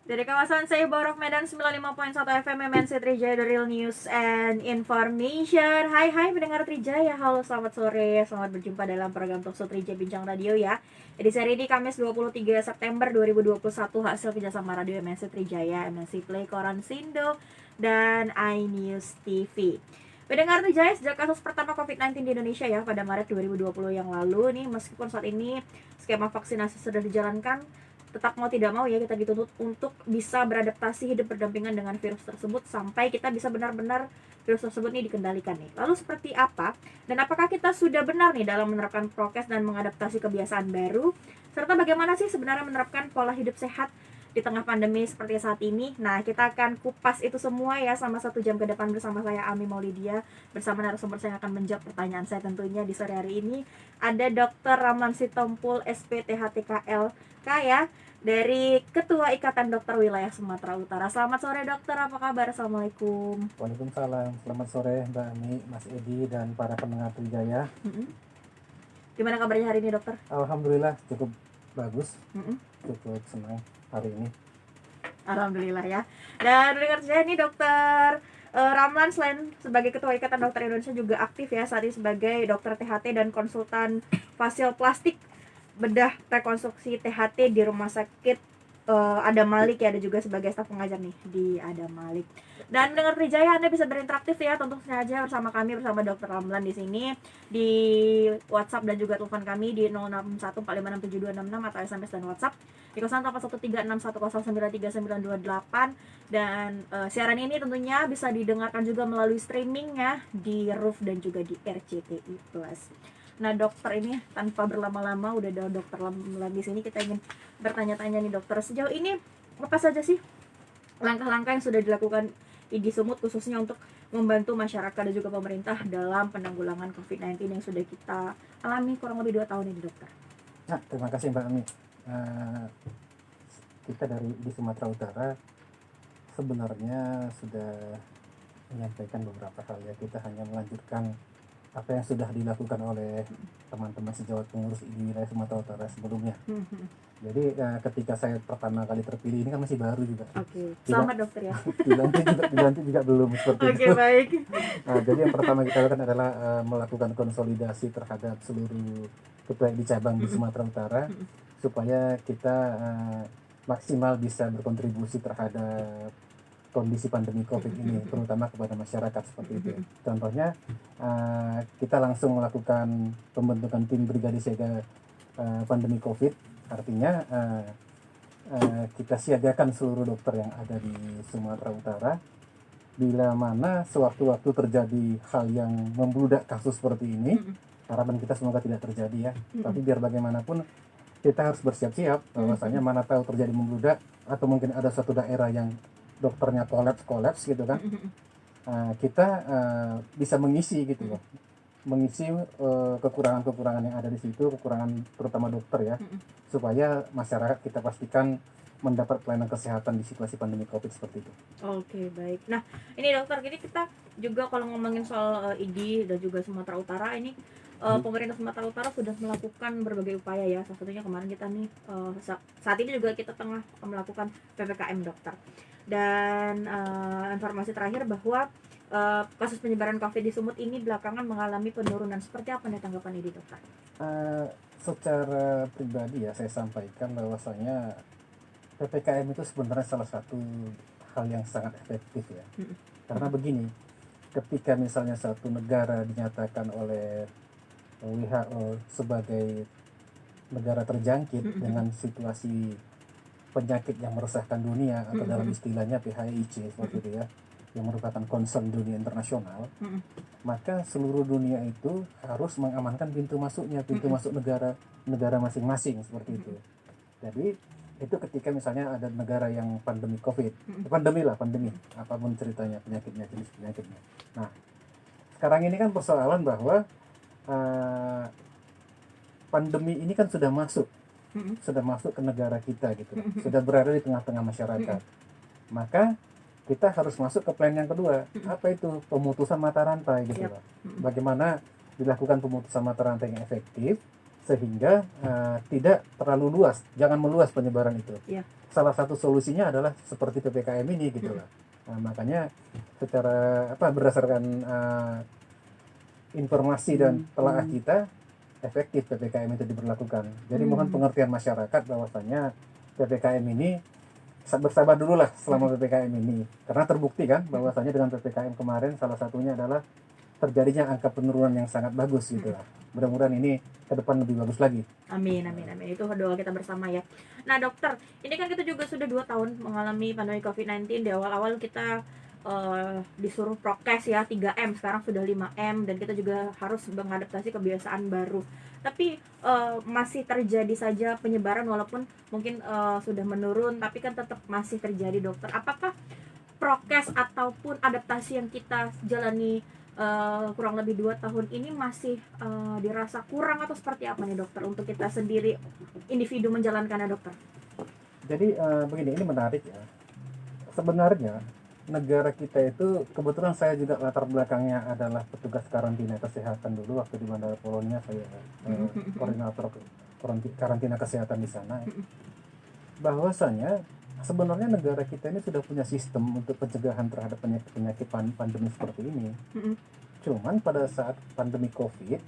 Dari kawasan Borok Medan 95.1 FM MNC Trijaya, The Real News and Information. Hai pendengar Trijaya, halo selamat sore. Selamat berjumpa dalam program Talkshow Trijaya Bincang Radio ya. Edisi hari ini Kamis 23 September 2021, hasil kerjasama Radio MNC Trijaya, MNC Play, Koran Sindo, dan iNews TV. Pendengar Trijaya, sejak kasus pertama COVID-19 di Indonesia ya pada Maret 2020 yang lalu nih, meskipun saat ini skema vaksinasi sudah dijalankan, tetap mau tidak mau ya kita dituntut untuk bisa beradaptasi hidup berdampingan dengan virus tersebut sampai kita bisa benar-benar virus tersebut ini dikendalikan nih. Lalu seperti apa dan apakah kita sudah benar nih dalam menerapkan prokes dan mengadaptasi kebiasaan baru, serta bagaimana sih sebenarnya menerapkan pola hidup sehat di tengah pandemi seperti saat ini. Nah, kita akan kupas itu semua ya selama 1 jam ke depan bersama saya Ami Maulidia, bersama narasumber saya akan menjawab pertanyaan saya tentunya di sore hari ini. Ada Dr. Ramlan Sitompul SPTHTKL ya, dari Ketua Ikatan Dokter Wilayah Sumatera Utara. Selamat sore dokter, apa kabar? Assalamualaikum. Waalaikumsalam, selamat sore Mbak Ami, Mas Edi, dan para pendengar Trijaya. Gimana kabarnya hari ini dokter? Alhamdulillah cukup bagus, cukup senang hari ini. Alhamdulillah ya. Dan dengar saya nih dokter Ramlan selain sebagai Ketua Ikatan Dokter Indonesia juga aktif ya saat ini sebagai dokter THT dan konsultan fasil plastik bedah rekonstruksi THT di Rumah Sakit Adam Malik ya, ada juga sebagai staf pengajar nih di Adam Malik. Dan dengar Trijaya, Anda bisa berinteraktif ya tentu saja bersama kami, bersama Dr. Ramlan di sini di WhatsApp dan juga telepon kami di 0614567266 atau SMS dan WhatsApp di 081361093928. Dan siaran ini tentunya bisa didengarkan juga melalui streaming ya di Roof dan juga di RCTI Plus. Nah dokter, ini tanpa berlama-lama udah ada dokter Ramlan di sini, kita ingin bertanya-tanya nih dokter, sejauh ini apa saja sih langkah-langkah yang sudah dilakukan ID Sumut khususnya untuk membantu masyarakat dan juga pemerintah dalam penanggulangan COVID-19 yang sudah kita alami kurang lebih 2 tahun ini dokter? Nah, terima kasih Mbak Ami. Kita di Sumatera Utara sebenarnya sudah menyampaikan beberapa hal ya. Kita hanya melanjutkan apa yang sudah dilakukan oleh teman-teman sejawat pengurus di wilayah Sumatera Utara sebelumnya. Jadi ketika saya pertama kali terpilih ini kan masih baru juga. Oke. Selamat dokter ya. dilantik juga belum seperti itu. Oke, baik. Nah, jadi yang pertama kita lakukan adalah melakukan konsolidasi terhadap seluruh ketua di cabang di Sumatera Utara supaya kita maksimal bisa berkontribusi terhadap kondisi pandemi COVID ini, terutama kepada masyarakat seperti itu. Contohnya, kita langsung melakukan pembentukan tim brigade siaga pandemi COVID. Artinya kita siagakan seluruh dokter yang ada di Sumatera Utara. Bila mana sewaktu-waktu terjadi hal yang membludak kasus seperti ini, harapan kita semoga tidak terjadi ya. Tapi biar bagaimanapun kita harus bersiap-siap bahwasanya mana tahu terjadi membludak atau mungkin ada suatu daerah yang dokternya kolaps gitu kan, kita bisa mengisi gitu loh, mengisi kekurangan-kekurangan yang ada di situ, kekurangan terutama dokter ya, supaya masyarakat kita pastikan mendapat pelayanan kesehatan di situasi pandemi COVID seperti itu. Oke, baik. Nah, ini dokter, gini kita juga kalau ngomongin soal ID dan juga Sumatera Utara ini, pemerintah Sumatera Utara sudah melakukan berbagai upaya ya. Salah satunya kemarin kita nih saat ini juga kita tengah melakukan PPKM dokter. Dan informasi terakhir bahwa kasus penyebaran COVID di Sumut ini belakangan mengalami penurunan. Seperti apa nih tanggapan ini dokter? Secara pribadi ya saya sampaikan bahwasanya PPKM itu sebenarnya salah satu hal yang sangat efektif ya. Karena begini, ketika misalnya satu negara dinyatakan oleh WHO sebagai negara terjangkit dengan situasi penyakit yang meresahkan dunia atau dalam istilahnya PHIC seperti itu ya, yang merupakan concern dunia internasional, maka seluruh dunia itu harus mengamankan pintu masuknya, pintu masuk negara masing-masing seperti itu. Jadi itu ketika misalnya ada negara yang pandemi COVID, pandemi apapun ceritanya, penyakitnya, jenis penyakitnya. Nah, sekarang ini kan persoalan bahwa pandemi ini kan sudah masuk ke negara kita gitu, sudah berada di tengah-tengah masyarakat. Maka kita harus masuk ke plan yang kedua, apa itu? Pemutusan mata rantai gitu loh. Bagaimana dilakukan pemutusan mata rantai yang efektif sehingga tidak terlalu luas, jangan meluas penyebaran itu. Iya. Salah satu solusinya adalah seperti PPKM ini gitu lah. Nah, makanya secara berdasarkan informasi dan telaah kita, efektif PPKM itu diberlakukan. Jadi mohon pengertian masyarakat bahwasanya PPKM ini bersabar dulu lah selama PPKM ini, karena terbukti kan bahwasanya dengan PPKM kemarin salah satunya adalah terjadinya angka penurunan yang sangat bagus gitu lah. Mudah-mudahan ini ke depan lebih bagus lagi. Amin, amin, amin. Itu doa kita bersama ya. Nah dokter, ini kan kita juga sudah 2 tahun mengalami pandemi COVID-19. Di awal-awal kita disuruh prokes ya 3M, sekarang sudah 5M, dan kita juga harus mengadaptasi kebiasaan baru. Tapi masih terjadi saja penyebaran, walaupun mungkin sudah menurun, tapi kan tetap masih terjadi dokter. Apakah prokes ataupun adaptasi yang kita jalani kurang lebih 2 tahun ini masih dirasa kurang atau seperti apa nih dokter untuk kita sendiri individu menjalankannya dokter? Jadi begini, ini menarik ya. Sebenarnya negara kita itu, kebetulan saya juga latar belakangnya adalah petugas karantina kesehatan dulu waktu di Bandara Polonia, saya koordinator karantina kesehatan di sana. Bahwasanya sebenarnya negara kita ini sudah punya sistem untuk pencegahan terhadap penyakit pandemi seperti ini. Cuman pada saat pandemi COVID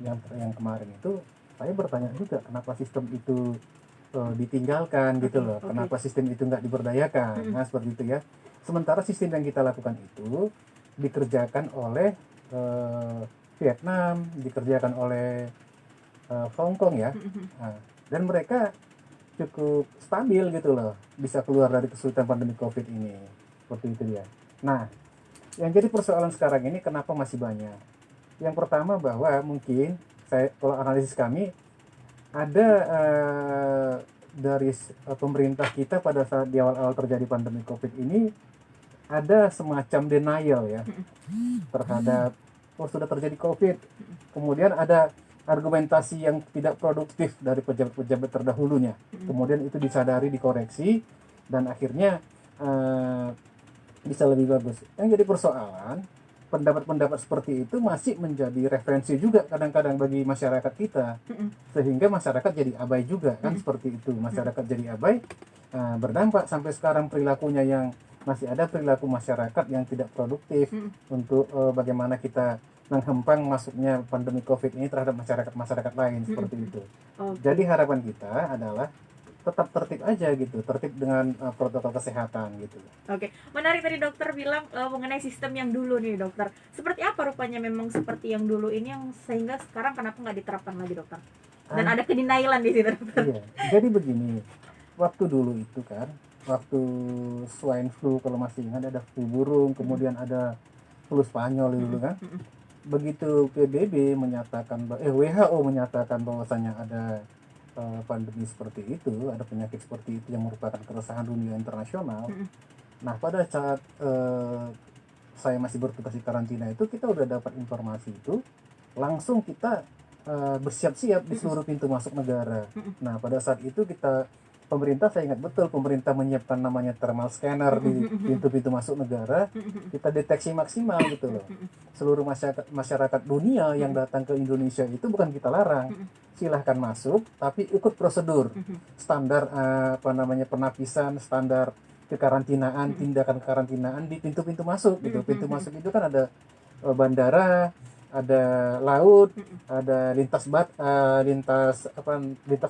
yang kemarin itu, saya bertanya juga kenapa sistem itu ditinggalkan gitu loh. Kenapa sistem itu nggak diberdayakan? Nah seperti itu ya. Sementara sistem yang kita lakukan itu dikerjakan oleh Vietnam, dikerjakan oleh Hong Kong ya. Nah, dan mereka cukup stabil gitu loh, bisa keluar dari kesulitan pandemi COVID ini. Seperti itu ya. Nah, yang jadi persoalan sekarang ini kenapa masih banyak? Yang pertama bahwa mungkin kalau analisis kami ada dari pemerintah kita pada saat di awal-awal terjadi pandemi COVID ini ada semacam denial ya terhadap sudah terjadi COVID. Kemudian ada argumentasi yang tidak produktif dari pejabat-pejabat terdahulunya. Kemudian itu disadari, dikoreksi, dan akhirnya bisa lebih bagus. Yang jadi persoalan, pendapat-pendapat seperti itu masih menjadi referensi juga kadang-kadang bagi masyarakat kita, sehingga masyarakat jadi abai juga kan, seperti itu. Masyarakat jadi abai, berdampak sampai sekarang perilakunya yang masih ada perilaku masyarakat yang tidak produktif untuk bagaimana kita menghempang masuknya pandemi COVID ini terhadap masyarakat lain, seperti itu. Jadi harapan kita adalah tetap tertib aja gitu, tertib dengan protokol kesehatan gitu. Oke, menarik tadi dokter bilang mengenai sistem yang dulu nih dokter. Seperti apa rupanya memang seperti yang dulu ini yang sehingga sekarang kenapa nggak diterapkan lagi dokter? Dan ada kedenialan di situ dokter. Iya, jadi begini, waktu dulu itu kan, waktu swine flu kalau masih ingat ada flu burung, kemudian ada flu Spanyol dulu kan. Begitu PBB menyatakan, WHO menyatakan bahwasanya ada pandemi seperti itu, ada penyakit seperti itu yang merupakan keresahan dunia internasional. Nah pada saat saya masih bertugas di karantina itu, kita udah dapat informasi itu, langsung kita bersiap-siap di seluruh pintu masuk negara. Nah pada saat itu pemerintah, saya ingat betul, pemerintah menyiapkan namanya thermal scanner di pintu-pintu masuk negara. Kita deteksi maksimal gitu loh. Seluruh masyarakat dunia yang datang ke Indonesia itu bukan kita larang, silahkan masuk, tapi ikut prosedur standar penapisan, standar kekarantinaan, tindakan kekarantinaan di pintu-pintu masuk gitu. Pintu masuk itu kan ada bandara, ada laut, ada lintas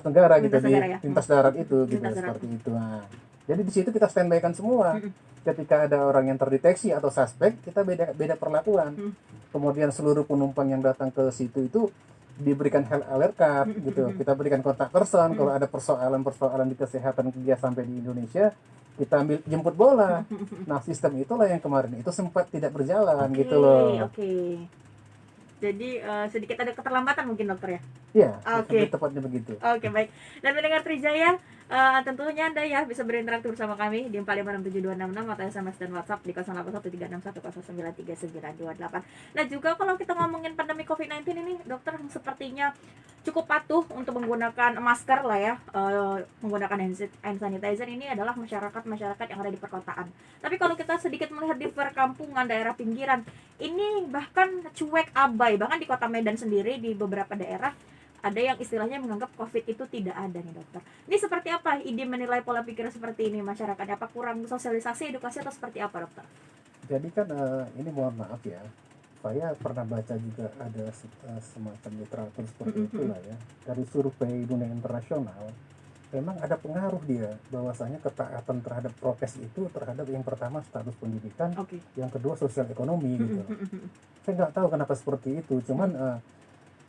negara gitu, lintas darat itu gitu, seperti itu. Nah, jadi di situ kita standby-kan semua. Ketika ada orang yang terdeteksi atau suspek, kita beda perlakuan. Kemudian seluruh penumpang yang datang ke situ itu diberikan health alert card gitu. Kita berikan kontak person. Kalau ada persoalan di kesehatan dia sampai di Indonesia, kita ambil jemput bola. Nah, sistem itulah yang kemarin itu sempat tidak berjalan gitu loh. Jadi sedikit ada keterlambatan mungkin dokter ya? Iya, tepatnya begitu. Oke, baik. Dan mendengar Trijaya, tentunya Anda ya bisa berinteraksi bersama kami di 4567266 atau SMS dan WhatsApp di 081361093928. Nah juga kalau kita ngomongin pandemi COVID-19 ini, dokter sepertinya cukup patuh untuk menggunakan masker lah ya, menggunakan hand sanitizer ini adalah masyarakat yang ada di perkotaan. Tapi kalau kita sedikit melihat di perkampungan, daerah pinggiran, ini bahkan cuek abai. Bahkan di kota Medan sendiri, di beberapa daerah ada yang istilahnya menganggap COVID itu tidak ada nih dokter. Ini seperti apa ide menilai pola pikir seperti ini masyarakatnya? Apa kurang sosialisasi, edukasi, atau seperti apa dokter? Jadi kan ini mohon maaf ya, saya pernah baca juga ada semacam literatur seperti itulah ya. Dari survei dunia internasional, memang ada pengaruh dia bahwasanya ketaatan terhadap prokes itu terhadap yang pertama status pendidikan, Oke. yang kedua sosial ekonomi gitu. Saya nggak tahu kenapa seperti itu, cuman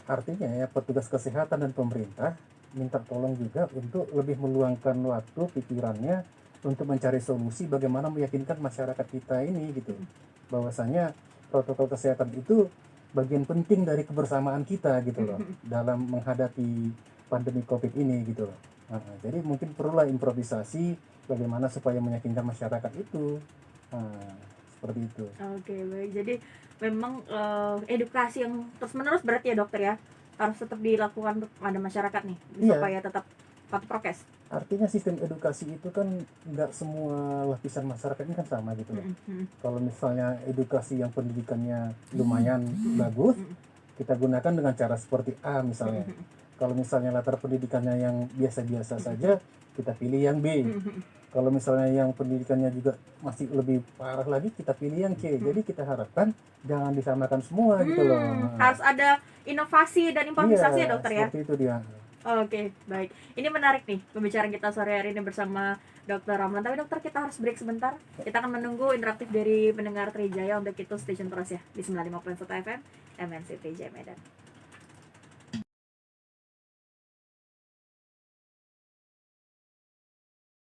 artinya ya petugas kesehatan dan pemerintah minta tolong juga untuk lebih meluangkan waktu pikirannya untuk mencari solusi bagaimana meyakinkan masyarakat kita ini gitu, bahwasanya protokol kesehatan itu bagian penting dari kebersamaan kita gitu loh dalam menghadapi pandemi COVID ini gitu loh. Jadi mungkin perlulah improvisasi bagaimana supaya meyakinkan masyarakat itu. Nah, seperti itu. Oke, baik. Jadi memang edukasi yang terus-menerus berarti ya dokter ya harus tetap dilakukan pada masyarakat nih Iya. supaya tetap patuh prokes. Artinya sistem edukasi itu kan nggak semua lapisan masyarakat ini kan sama gitu loh. Kalau misalnya edukasi yang pendidikannya lumayan bagus, kita gunakan dengan cara seperti A misalnya. Kalau misalnya latar pendidikannya yang biasa-biasa saja, kita pilih yang B. Kalau misalnya yang pendidikannya juga masih lebih parah lagi, kita pilih yang C. Jadi kita harapkan jangan disamakan semua gitu loh. Harus ada inovasi dan improvisasi ya dokter ya. Seperti itu dia. Oke, baik. Ini menarik nih pembicaraan kita sore hari ini bersama Dokter Ramlan. Tapi dokter, kita harus break sebentar. Kita akan menunggu interaktif dari pendengar Trijaya. Untuk itu stay tune terus ya di 95.1 FM MNC Trijaya Medan.